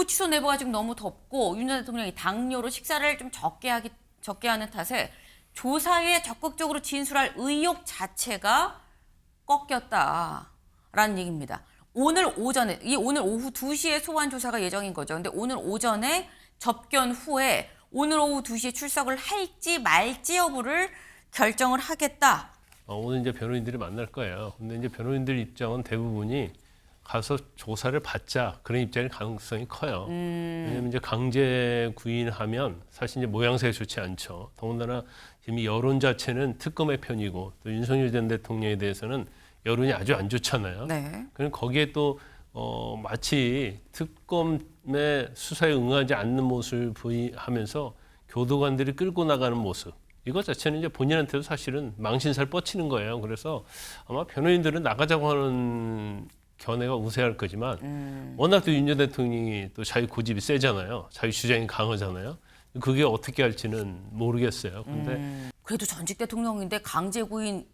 구치소 내부가 지금 너무 덥고 윤 전 대통령이 당뇨로 식사를 좀 적게 하는 탓에 조사에 적극적으로 진술할 의욕 자체가 꺾였다라는 얘기입니다. 오늘 오후 2시에 소환 조사가 예정인 거죠. 근데 오늘 오전에 접견 후에 오늘 오후 2시에 출석을 할지 말지 여부를 결정을 하겠다. 오늘 이제 변호인들이 만날 거예요. 근데 이제 변호인들 입장은 대부분이 가서 조사를 받자 그런 입장일 가능성이 커요. 왜냐하면 이제 강제 구인하면 사실 이제 모양새가 좋지 않죠. 더군다나 지금 이 여론 자체는 특검의 편이고 또 윤석열 전 대통령에 대해서는 여론이 아주 안 좋잖아요. 네. 그럼 거기에 또 마치 특검의 수사에 응하지 않는 모습을 하면서 교도관들이 끌고 나가는 모습. 이것 자체는 이제 본인한테도 사실은 망신살 뻗치는 거예요. 그래서 아마 변호인들은 나가자고 하는 견해가 우세할 거지만 워낙 또 윤 전 대통령이 또 자유 고집이 세잖아요. 자유 주장이 강하잖아요. 그게 어떻게 할지는 모르겠어요. 근데 그래도 전직 대통령인데 강제 구인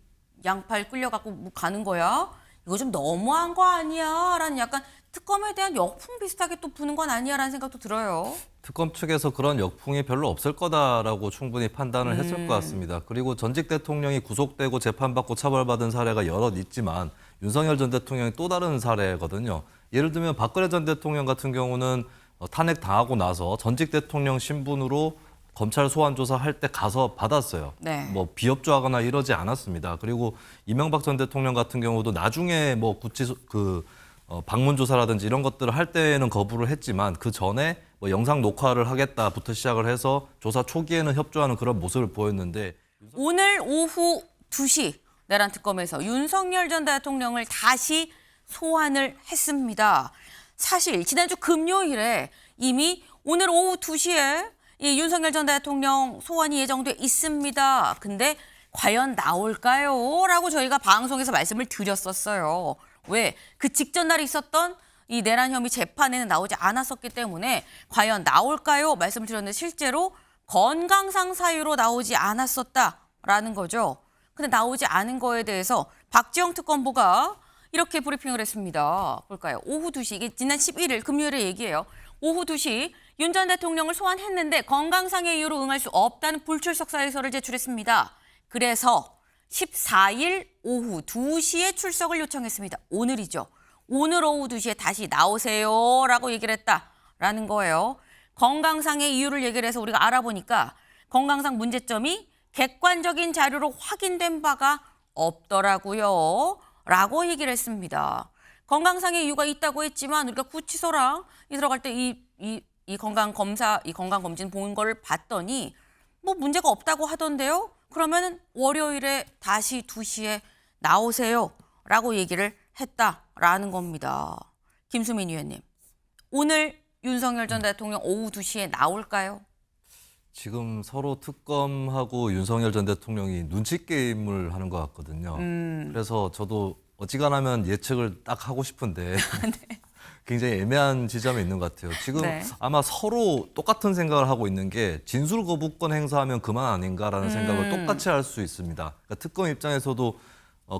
양팔 끌려갖고 뭐 가는 거야? 이거 좀 너무한 거 아니야? 라는 약간 특검에 대한 역풍 비슷하게 또 부는 건 아니야? 라는 생각도 들어요. 특검 측에서 그런 역풍이 별로 없을 거다라고 충분히 판단을 했을 것 같습니다. 그리고 전직 대통령이 구속되고 재판받고 처벌받은 사례가 여럿 있지만 윤석열 전 대통령이 또 다른 사례거든요. 예를 들면 박근혜 전 대통령 같은 경우는 탄핵 당하고 나서 전직 대통령 신분으로 검찰 소환 조사할 때 가서 받았어요. 네. 뭐 비협조하거나 이러지 않았습니다. 그리고 이명박 전 대통령 같은 경우도 나중에 뭐 구치소 방문 조사라든지 이런 것들을 할 때는 거부를 했지만 그 전에 뭐 영상 녹화를 하겠다부터 시작을 해서 조사 초기에는 협조하는 그런 모습을 보였는데 오늘 오후 2시 내란 특검에서 윤석열 전 대통령을 다시 소환을 했습니다. 사실 지난주 금요일에 이미 오늘 오후 2시에 이 윤석열 전 대통령 소환이 예정돼 있습니다. 근데 과연 나올까요? 라고 저희가 방송에서 말씀을 드렸었어요. 왜? 그 직전 날에 있었던 이 내란 혐의 재판에는 나오지 않았었기 때문에 과연 나올까요? 말씀을 드렸는데 실제로 건강상 사유로 나오지 않았었다라는 거죠. 근데 나오지 않은 거에 대해서 박지영 특검보가 이렇게 브리핑을 했습니다. 볼까요? 오후 2시, 이게 지난 11일 금요일의 얘기예요. 오후 2시 윤 전 대통령을 소환했는데 건강상의 이유로 응할 수 없다는 불출석 사유서를 제출했습니다. 그래서 14일 오후 2시에 출석을 요청했습니다. 오늘이죠. 오늘 오후 2시에 다시 나오세요 라고 얘기를 했다라는 거예요. 건강상의 이유를 얘기를 해서 우리가 알아보니까 건강상 문제점이 객관적인 자료로 확인된 바가 없더라고요 라고 얘기를 했습니다. 건강상의 이유가 있다고 했지만 우리가 구치소랑 들어갈 때 이 건강검진 본 걸 봤더니 뭐 문제가 없다고 하던데요. 그러면 월요일에 다시 2시에 나오세요 라고 얘기를 했다라는 겁니다. 김수민 의원님, 오늘 윤석열 전 대통령 오후 2시에 나올까요? 지금 서로 특검하고 윤석열 전 대통령이 눈치 게임을 하는 것 같거든요. 그래서 저도 어지간하면 예측을 딱 하고 싶은데 네. 굉장히 애매한 지점에 있는 것 같아요. 지금 네. 아마 서로 똑같은 생각을 하고 있는 게 진술 거부권 행사하면 그만 아닌가라는 생각을 똑같이 할 수 있습니다. 그러니까 특검 입장에서도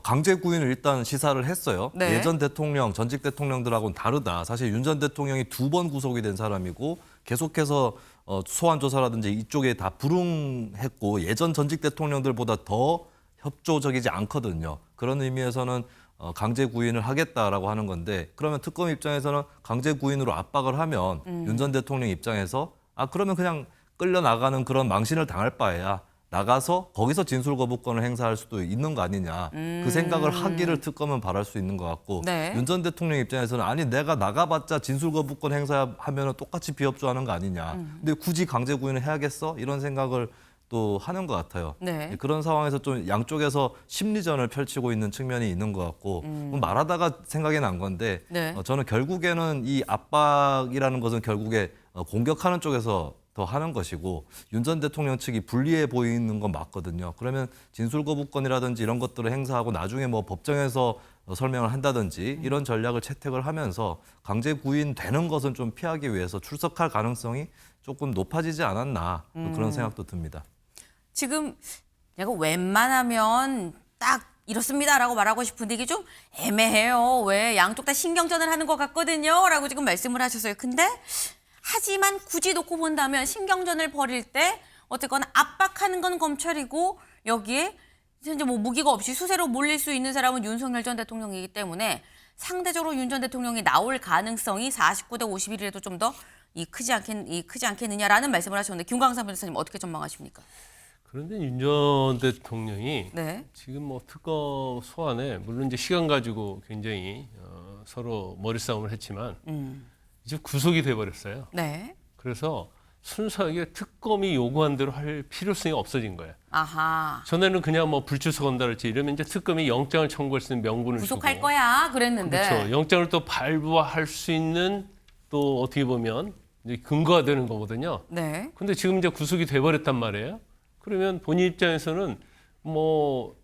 강제 구인을 일단 시사를 했어요. 네. 예전 대통령, 전직 대통령들하고는 다르다. 사실 윤 전 대통령이 2번 구속이 된 사람이고 계속해서 소환 조사라든지 이쪽에 다 불응했고 예전 전직 대통령들보다 더 협조적이지 않거든요. 그런 의미에서는 강제 구인을 하겠다라고 하는 건데 그러면 특검 입장에서는 강제 구인으로 압박을 하면 윤 전 대통령 입장에서 그러면 그냥 끌려나가는 그런 망신을 당할 바에야 나가서 거기서 진술 거부권을 행사할 수도 있는 거 아니냐. 그 생각을 하기를 특검은 바랄 수 있는 것 같고 네. 윤 전 대통령 입장에서는 아니 내가 나가봤자 진술 거부권 행사하면 똑같이 비협조하는 거 아니냐. 근데 굳이 강제 구인을 해야겠어? 이런 생각을 또 하는 것 같아요. 네. 그런 상황에서 좀 양쪽에서 심리전을 펼치고 있는 측면이 있는 것 같고 말하다가 생각이 난 건데 네. 저는 결국에는 이 압박이라는 것은 결국에 공격하는 쪽에서 더 하는 것이고 윤 전 대통령 측이 불리해 보이는 건 맞거든요. 그러면 진술 거부권이라든지 이런 것들을 행사하고 나중에 뭐 법정에서 설명을 한다든지 이런 전략을 채택을 하면서 강제 구인되는 것은 좀 피하기 위해서 출석할 가능성이 조금 높아지지 않았나 그런 생각도 듭니다. 지금 내가 웬만하면 딱 이렇습니다라고 말하고 싶은데 이게 좀 애매해요. 왜 양쪽 다 신경전을 하는 것 같거든요 라고 지금 말씀을 하셨어요. 근데 하지만 굳이 놓고 본다면 신경전을 벌일 때 어쨌거나 압박하는 건 검찰이고 여기에 현재 뭐 무기가 없이 수세로 몰릴 수 있는 사람은 윤석열 전 대통령이기 때문에 상대적으로 윤 전 대통령이 나올 가능성이 49대 51이라도 좀 더 크지 않겠느냐라는 말씀을 하셨는데 김광삼 변호사님 어떻게 전망하십니까? 그런데 윤 전 대통령이 네. 지금 뭐 특검 소환에 물론 이제 시간 가지고 굉장히 서로 머리싸움을 했지만 이제 구속이 돼버렸어요. 네. 그래서 순수하게 특검이 요구한 대로 할 필요성이 없어진 거예요. 아하. 전에는 그냥 뭐 불출석 한다랄지 이러면 이제 특검이 영장을 청구할 수 있는 명분을 구속할 주고 거야 그랬는데. 그렇죠. 영장을 또 발부할 수 있는 또 어떻게 보면 이제 근거가 되는 거거든요. 네. 근데 지금 이제 구속이 돼버렸단 말이에요. 그러면 본인 입장에서는 뭐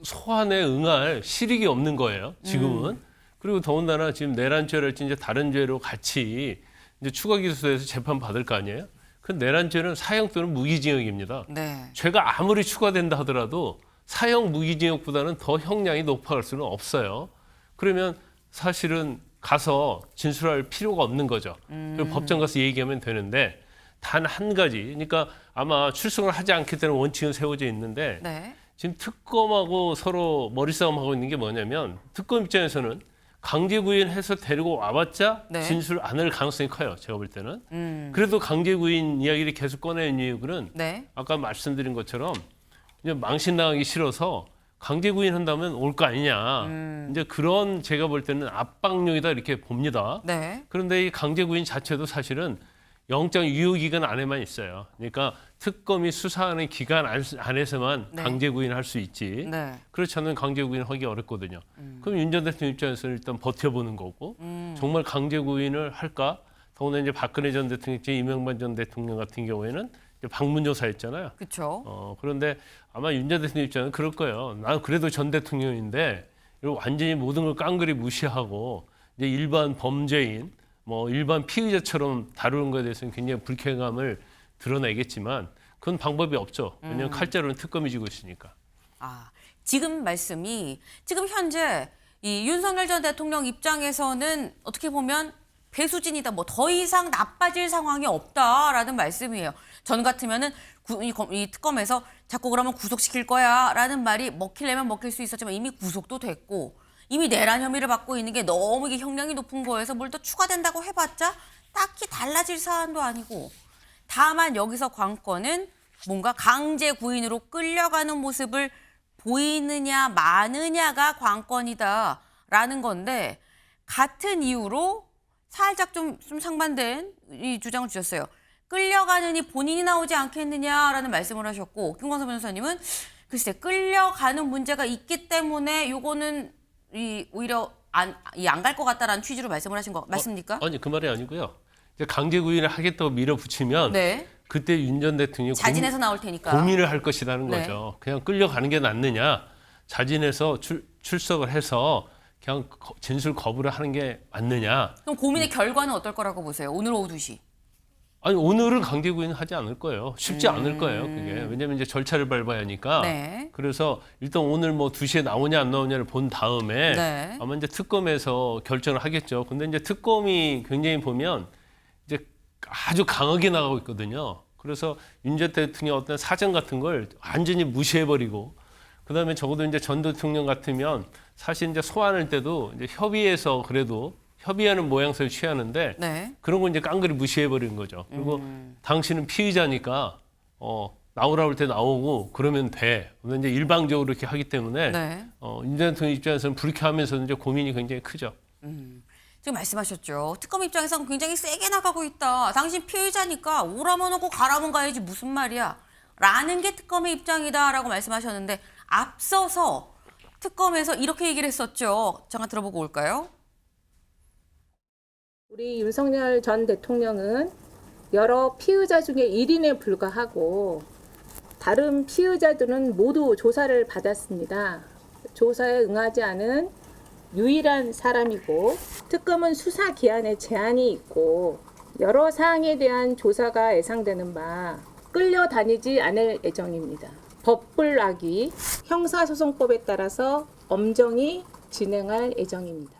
소환에 응할 실익이 없는 거예요. 지금은. 그리고 더군다나 지금 내란죄랄지 이제 다른 죄로 같이 이제 추가 기소돼서 재판 받을 거 아니에요. 그 내란죄는 사형 또는 무기징역입니다. 네. 죄가 아무리 추가된다 하더라도 사형 무기징역보다는 더 형량이 높아갈 수는 없어요. 그러면 사실은 가서 진술할 필요가 없는 거죠. 그리고 법정 가서 얘기하면 되는데 단 한 가지, 그러니까 아마 출석을 하지 않겠다는 원칙은 세워져 있는데 네. 지금 특검하고 서로 머리싸움하고 있는 게 뭐냐면 특검 입장에서는 강제 구인해서 데리고 와봤자 네. 진술 안 할 가능성이 커요. 제가 볼 때는. 그래도 강제 구인 이야기를 계속 꺼내는 이유는 네. 아까 말씀드린 것처럼 이제 망신당하기 싫어서 강제 구인한다면 올 거 아니냐. 이제 그런 제가 볼 때는 압박용이다 이렇게 봅니다. 네. 그런데 이 강제 구인 자체도 사실은 영장 유효 기간 안에만 있어요. 그러니까 특검이 수사하는 기간 안에서만 네. 강제 구인할 수 있지. 네. 그렇지 않으면 강제 구인하기 어렵거든요. 그럼 윤 전 대통령 입장에서는 일단 버텨보는 거고 정말 강제 구인을 할까? 더구나 이제 박근혜 전 대통령, 이명박 전 대통령 같은 경우에는 이제 방문조사했잖아요. 그렇죠. 그런데 아마 윤 전 대통령 입장은 그럴 거예요. 난 그래도 전 대통령인데 이거 완전히 모든 걸 깡그리 무시하고 이제 일반 범죄인, 뭐 일반 피의자처럼 다루는 것에 대해서는 굉장히 불쾌감을 드러내겠지만 그건 방법이 없죠. 왜냐하면 칼자루는 특검이 쥐고 있으니까. 아, 지금 말씀이 지금 현재 이 윤석열 전 대통령 입장에서는 어떻게 보면 배수진이다. 뭐 더 이상 나빠질 상황이 없다라는 말씀이에요. 전 같으면은 이 특검에서 자꾸 그러면 구속시킬 거야라는 말이 먹히려면 먹힐 수 있었지만 이미 구속도 됐고 이미 내란 혐의를 받고 있는 게 너무 이게 형량이 높은 거여서 뭘 더 추가된다고 해봤자 딱히 달라질 사안도 아니고 다만 여기서 관건은 뭔가 강제 구인으로 끌려가는 모습을 보이느냐 마느냐가 관건이다라는 건데 같은 이유로 살짝 좀 상반된 이 주장을 주셨어요. 끌려가느니 본인이 나오지 않겠느냐라는 말씀을 하셨고 김광삼 변호사님은 글쎄 끌려가는 문제가 있기 때문에 요거는 오히려 안 갈 것 같다라는 취지로 말씀을 하신 거 맞습니까? 아니 그 말이 아니고요. 이제 강제 구인을 하겠다고 밀어붙이면 네. 그때 윤 전 대통령이 자진해서 나올 테니까. 고민을 할 것이라는 네. 거죠. 그냥 끌려가는 게 낫느냐, 자진해서 출석을 해서 그냥 진술 거부를 하는 게 맞느냐. 그럼 고민의 결과는 어떨 거라고 보세요? 오늘 오후 2시. 아니 오늘은 강제 구인은 하지 않을 거예요. 쉽지 않을 거예요. 그게 왜냐하면 이제 절차를 밟아야 하니까. 네. 그래서 일단 오늘 뭐 2시에 나오냐 안 나오냐를 본 다음에 네. 아마 이제 특검에서 결정을 하겠죠. 근데 이제 특검이 굉장히 보면 이제 아주 강하게 나가고 있거든요. 그래서 윤 전 대통령 어떤 사정 같은 걸 완전히 무시해버리고 그다음에 적어도 이제 전 대통령 같으면 사실 이제 소환할 때도 이제 협의해서 그래도 협의하는 모양새를 취하는데 네. 그런 거 이제 깡그리 무시해버리는 거죠. 그리고 당신은 피의자니까 나오라고 할 때 나오고 그러면 돼. 근데 이제 일방적으로 이렇게 하기 때문에 네. 윤 전 대통령 입장에서는 불쾌하면서 이제 고민이 굉장히 크죠. 지금 말씀하셨죠. 특검 입장에서는 굉장히 세게 나가고 있다. 당신 피의자니까 오라면 오고 가라면 가야지 무슨 말이야. 라는 게 특검의 입장이다라고 말씀하셨는데 앞서서 특검에서 이렇게 얘기를 했었죠. 잠깐 들어보고 올까요? 우리 윤석열 전 대통령은 여러 피의자 중에 1인에 불과하고 다른 피의자들은 모두 조사를 받았습니다. 조사에 응하지 않은 유일한 사람이고 특검은 수사 기한에 제한이 있고 여러 사항에 대한 조사가 예상되는 바 끌려다니지 않을 예정입니다. 법불락이 형사소송법에 따라서 엄정히 진행할 예정입니다.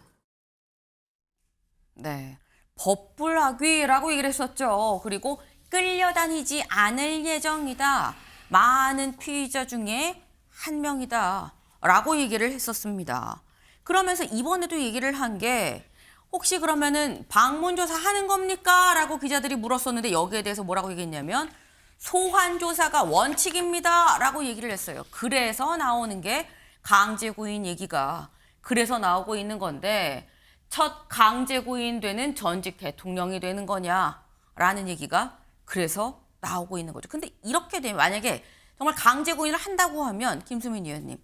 네. 법불학위라고 얘기를 했었죠. 그리고 끌려다니지 않을 예정이다. 많은 피의자 중에 한 명이다. 라고 얘기를 했었습니다. 그러면서 이번에도 얘기를 한 게 혹시 그러면은 방문조사 하는 겁니까? 라고 기자들이 물었었는데 여기에 대해서 뭐라고 얘기했냐면 소환조사가 원칙입니다. 라고 얘기를 했어요. 그래서 나오는 게 강제구인 얘기가 그래서 나오고 있는 건데 첫 강제구인 되는 전직 대통령이 되는 거냐라는 얘기가 그래서 나오고 있는 거죠. 근데 이렇게 되면 만약에 정말 강제구인을 한다고 하면 김수민 의원님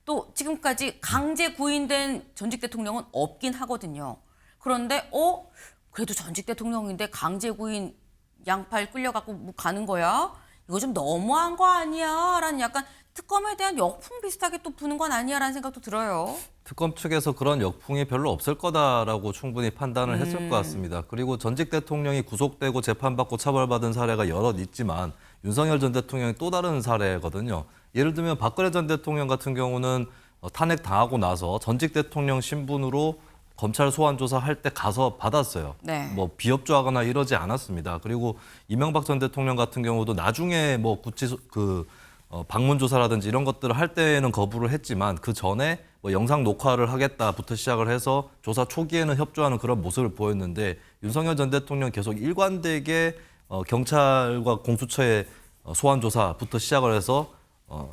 또 지금까지 강제구인된 전직 대통령은 없긴 하거든요. 그런데 그래도 전직 대통령인데 강제구인 양팔 끌려갖고 뭐 가는 거야? 이거 좀 너무한 거 아니야? 라는 약간 특검에 대한 역풍 비슷하게 또 부는 건 아니야? 라는 생각도 들어요. 특검 측에서 그런 역풍이 별로 없을 거다라고 충분히 판단을 했을 것 같습니다. 그리고 전직 대통령이 구속되고 재판받고 처벌받은 사례가 여럿 있지만 윤석열 전 대통령이 또 다른 사례거든요. 예를 들면 박근혜 전 대통령 같은 경우는 탄핵 당하고 나서 전직 대통령 신분으로 검찰 소환 조사할 때 가서 받았어요. 네. 뭐 비협조하거나 이러지 않았습니다. 그리고 이명박 전 대통령 같은 경우도 나중에 뭐 방문 조사라든지 이런 것들을 할 때는 거부를 했지만 그 전에 뭐 영상 녹화를 하겠다부터 시작을 해서 조사 초기에는 협조하는 그런 모습을 보였는데 윤석열 전 대통령 계속 일관되게 경찰과 공수처의 소환 조사부터 시작을 해서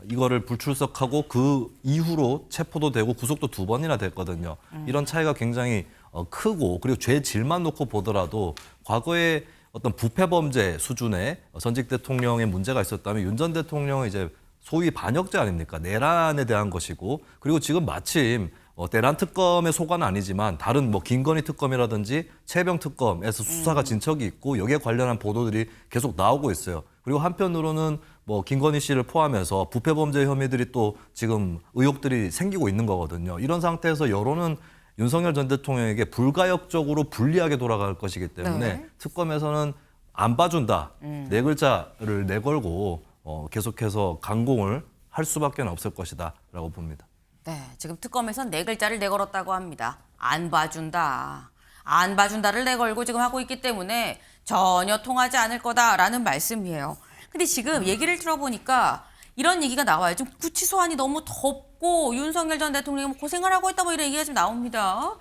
이거를 불출석하고 그 이후로 체포도 되고 구속도 2번이나 됐거든요. 이런 차이가 굉장히 크고 그리고 죄 질만 놓고 보더라도 과거에 어떤 부패 범죄 수준의 전직 대통령의 문제가 있었다면 윤 전 대통령은 이제 소위 반역죄 아닙니까? 내란에 대한 것이고 그리고 지금 마침 내란 특검의 소관은 아니지만 다른 뭐 김건희 특검이라든지 최병 특검에서 수사가 진척이 있고 여기에 관련한 보도들이 계속 나오고 있어요. 그리고 한편으로는 뭐 김건희 씨를 포함해서 부패 범죄 혐의들이 또 지금 의혹들이 생기고 있는 거거든요. 이런 상태에서 여론은 윤석열 전 대통령에게 불가역적으로 불리하게 돌아갈 것이기 때문에 네. 특검에서는 안 봐준다. 네 글자를 내걸고 계속해서 강공을 할 수밖에 없을 것이다라고 봅니다. 네, 지금 특검에선 4글자를 내걸었다고 합니다. 안 봐준다. 안 봐준다를 내걸고 지금 하고 있기 때문에 전혀 통하지 않을 거다라는 말씀이에요. 근데 지금 얘기를 들어보니까 이런 얘기가 나와요. 지금 구치소환이 너무 덥고 윤석열 전 대통령이 고생을 하고 있다 뭐 이런 얘기가 지금 나옵니다.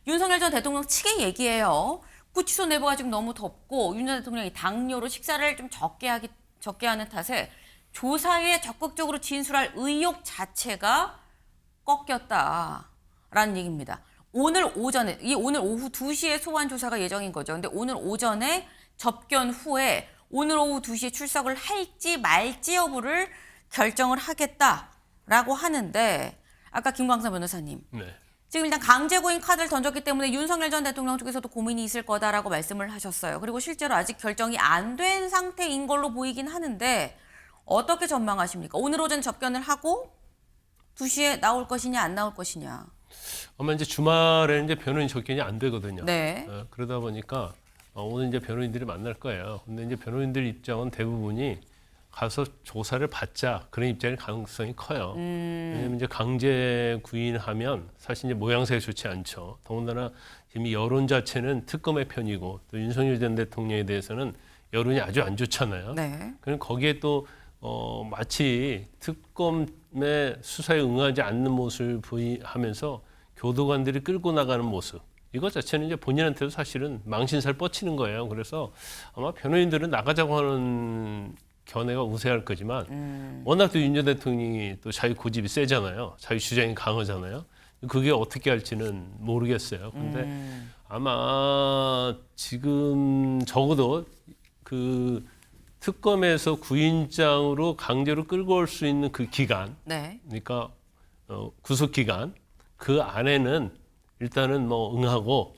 윤석열 전 대통령 측의 얘기예요. 구치소 내부가 지금 너무 덥고 윤 전 대통령이 당뇨로 식사를 좀 적게 하는 탓에 조사에 적극적으로 진술할 의욕 자체가 꺾였다라는 얘기입니다. 오늘 오전에 오늘 오후 2시에 소환 조사가 예정인 거죠. 근데 오늘 오전에 접견 후에 오늘 오후 2시에 출석을 할지 말지 여부를 결정을 하겠다라고 하는데 아까 김광선 변호사님 네. 지금 일단 강제구인 카드를 던졌기 때문에 윤석열 전 대통령 쪽에서도 고민이 있을 거다라고 말씀을 하셨어요. 그리고 실제로 아직 결정이 안 된 상태인 걸로 보이긴 하는데 어떻게 전망하십니까? 오늘 오전 접견을 하고 2시에 나올 것이냐 안 나올 것이냐. 아마 이제 주말에는 이제 변호인 접견이 안 되거든요. 네. 그러다 보니까 오늘 이제 변호인들이 만날 거예요. 근데 이제 변호인들 입장은 대부분이 가서 조사를 받자 그런 입장일 가능성이 커요. 왜냐하면 이제 강제 구인하면 사실 이제 모양새가 좋지 않죠. 더군다나 지금 이 여론 자체는 특검의 편이고 또 윤석열 전 대통령에 대해서는 여론이 아주 안 좋잖아요. 네. 그럼 거기에 또 마치 특검의 수사에 응하지 않는 모습을 하면서 교도관들이 끌고 나가는 모습. 이것 자체는 이제 본인한테도 사실은 망신살 뻗치는 거예요. 그래서 아마 변호인들은 나가자고 하는 견해가 우세할 거지만 워낙 또 윤 전 대통령이 또 자유 고집이 세잖아요. 자유 주장이 강하잖아요. 그게 어떻게 할지는 모르겠어요. 근데 아마 지금 적어도 그 특검에서 구인장으로 강제로 끌고 올 수 있는 그 기간, 네. 그러니까 구속 기간 그 안에는 일단은 뭐 응하고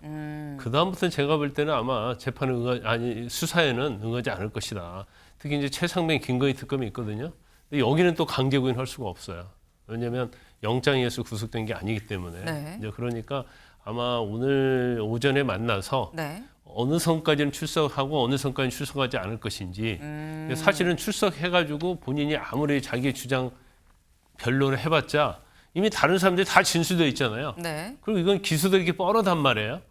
그 다음부터는 제가 볼 때는 아마 재판에 수사에는 응하지 않을 것이다. 특히 이제 최상병 김건희 특검이 있거든요. 근데 여기는 또 강제 구인할 수가 없어요. 왜냐하면 영장에 의해서 구속된 게 아니기 때문에. 네. 이제 그러니까 아마 오늘 오전에 만나서 네. 어느 선까지는 출석하고 어느 선까지는 출석하지 않을 것인지 사실은 출석해가지고 본인이 아무리 자기 주장 변론을 해봤자 이미 다른 사람들이 다 진술돼 있잖아요. 네. 그리고 이건 기소되기 뻔하단 말이에요.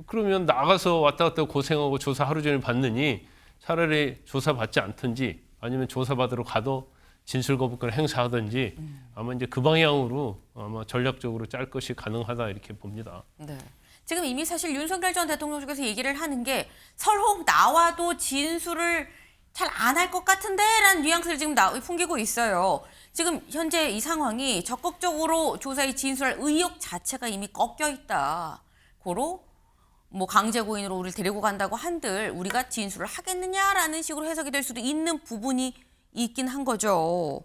그러면 나가서 왔다 갔다 고생하고 조사 하루 종일 받느니 차라리 조사 받지 않든지 아니면 조사 받으러 가도 진술 거부권을 행사하든지 아마 이제 그 방향으로 아마 전략적으로 짤 것이 가능하다 이렇게 봅니다. 네. 지금 이미 사실 윤석열 전 대통령 쪽에서 얘기를 하는 게 설령 나와도 진술을 잘 안 할 것 같은데라는 뉘앙스를 지금 풍기고 있어요. 지금 현재 이 상황이 적극적으로 조사에 진술할 의욕 자체가 이미 꺾여 있다. 고로 뭐 강제 고인으로 우리를 데리고 간다고 한들 우리가 진술을 하겠느냐라는 식으로 해석이 될 수도 있는 부분이 있긴 한 거죠.